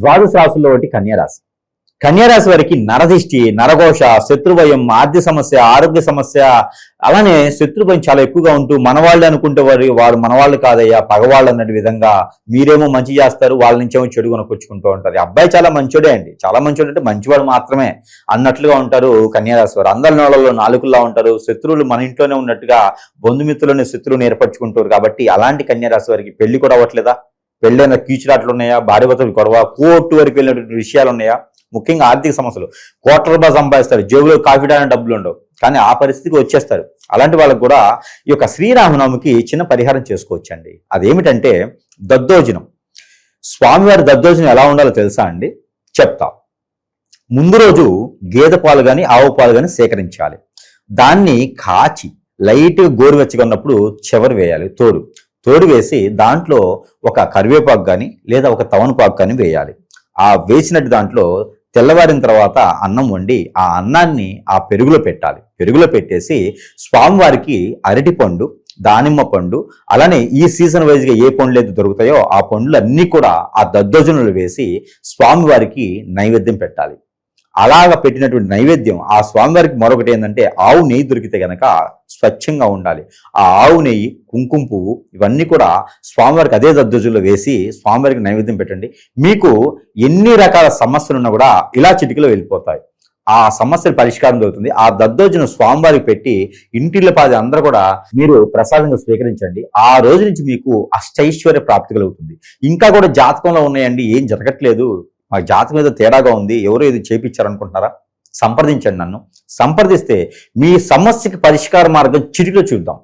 ద్వాదశ రాశుల్లో ఒకటి కన్యారాశి. కన్యారాశి వారికి నరదిష్టి, నరఘోష, శత్రుభయం, ఆర్థిక సమస్య, ఆరోగ్య సమస్య, అలానే శత్రుభయం చాలా ఎక్కువగా ఉంటూ మనవాళ్ళు అనుకుంటే వారు మనవాళ్ళు కాదయ్యా పగవాళ్ళు అన్నట్టు విధంగా మీరేమో మంచి చేస్తారు, వాళ్ళ నుంచేమో చెడు కొనుక్కొచ్చుకుంటూ ఉంటారు. అబ్బాయి చాలా మంచోడే అండి, చాలా మంచోడు అంటే మంచివాడు మాత్రమే అన్నట్లుగా ఉంటారు కన్యారాశి వారు. అందరి నోళ్ళలో నాలుగులా ఉంటారు. శత్రువులు మన ఇంట్లోనే ఉన్నట్టుగా బంధుమిత్రులని శత్రువుని ఏర్పరచుకుంటారు. కాబట్టి అలాంటి కన్యారాశి వారికి పెళ్లి కూడా అవ్వట్లేదా? పెళ్ళైన కీచురాట్లు ఉన్నాయా? భార్యాభర్తలు గొడవ, కోర్టు వరకు వెళ్ళినటువంటి విషయాలు ఉన్నాయా? ముఖ్యంగా ఆర్థిక సమస్యలు. కోట్ల రూపాయలు సంపాదిస్తారు, జేబులో కాఫీ తాగడానికి డబ్బులు ఉండవు, కానీ ఆ పరిస్థితికి వచ్చేస్తారు. అలాంటి వాళ్ళకు కూడా ఈ యొక్క శ్రీరామనవమికి చిన్న పరిహారం చేసుకోవచ్చండి. అదేమిటంటే దద్దోజనం. స్వామివారి దద్దోజనం ఎలా ఉండాలో తెలుసా అండి? చెప్తా. ముందు రోజు గేదె పాలు కానీ ఆవు పాలు కానీ సేకరించాలి. దాన్ని కాచి లైట్ గోరువెచ్చగా ఉన్నప్పుడు చివరి వేయాలి. తోడు వేసి దాంట్లో ఒక కరివేపాకు కానీ లేదా ఒక తవనపాకు కానీ వేయాలి. ఆ వేసినట్టు దాంట్లో తెల్లవారిన తర్వాత అన్నం వండి ఆ అన్నాన్ని ఆ పెరుగులో పెట్టాలి. పెరుగులో పెట్టేసి స్వామివారికి అరటిపండు, దానిమ్మ పండు, అలానే ఈ సీజన్ వైజ్గా ఏ పండ్లు అయితే దొరుకుతాయో ఆ పండ్లు అన్నీ కూడా ఆ దద్దోజనంలో వేసి స్వామివారికి నైవేద్యం పెట్టాలి. అలాగ పెట్టినటువంటి నైవేద్యం ఆ స్వామివారికి మరొకటి ఏంటంటే ఆవు నెయ్యి దొరికితే గనక స్వచ్ఛంగా ఉండాలి. ఆ ఆవు నెయ్యి, కుంకుమ పువ్వు ఇవన్నీ కూడా స్వామివారికి అదే దద్దోజనంలో వేసి స్వామివారికి నైవేద్యం పెట్టండి. మీకు ఎన్ని రకాల సమస్యలు ఉన్నా కూడా ఇలా చిటికలో వెళ్ళిపోతాయి. ఆ సమస్యల పరిష్కారం దొరుకుతుంది. ఆ దద్దోజనం స్వామివారికి పెట్టి ఇంటిలో పాది అందరూ కూడా మీరు ప్రసాదంగా స్వీకరించండి. ఆ రోజు నుంచి మీకు అష్టైశ్వర్య ప్రాప్తి కలుగుతుంది. ఇంకా కూడా జాతకంలో ఉన్నాయండి, ఏం జరగట్లేదు, మా జాతకం ఏదో తేడాగా ఉంది, ఎవరో ఇది చేపించారనుకుంటున్నారా? సంప్రదించండి నన్ను. సంప్రదిస్తే మీ సమస్యకి పరిష్కార మార్గం చిటికలో చూద్దాం.